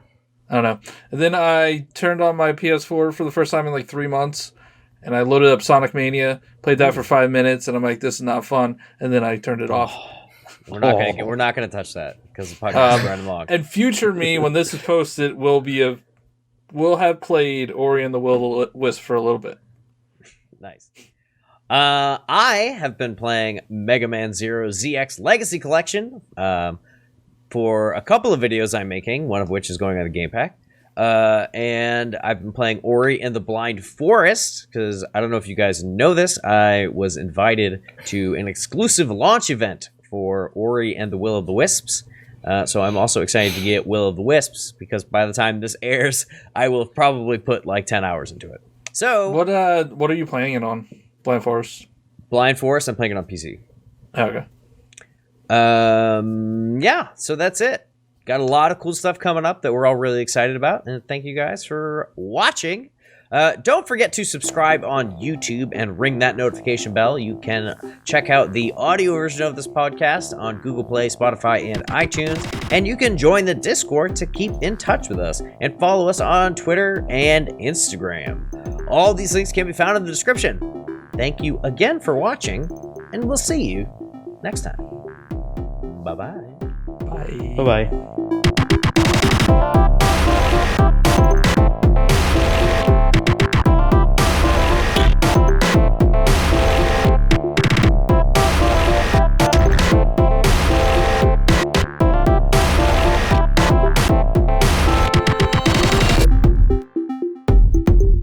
I don't know. And then I turned on my PS4 for the first time in like 3 months. And I loaded up Sonic Mania, played that for 5 minutes, and I'm like, "This is not fun." And then I turned it off. We're not gonna touch that because the podcast is running long. And future me, when this is posted, will have played Ori and the Will of the Wisp for a little bit. Nice. I have been playing Mega Man Zero ZX Legacy Collection for a couple of videos I'm making, one of which is going on the Game Pack. And I've been playing Ori and the Blind Forest, because I don't know if you guys know this, I was invited to an exclusive launch event for Ori and the Will of the Wisps. So I'm also excited to get Will of the Wisps, because by the time this airs, I will have probably put like 10 hours into it. So what are you playing it on? Blind Forest? Blind Forest, I'm playing it on PC. Oh, okay. Yeah, so that's it. got a lot of cool stuff coming up that we're all really excited about. And thank you guys for watching. Don't forget to subscribe on YouTube and ring that notification bell. You can check out the audio version of this podcast on Google Play, Spotify, and iTunes. And you can join the Discord to keep in touch with us and follow us on Twitter and Instagram. All these links can be found in the description. Thank you again for watching, and we'll see you next time. Bye-bye. Bye. Bye-bye.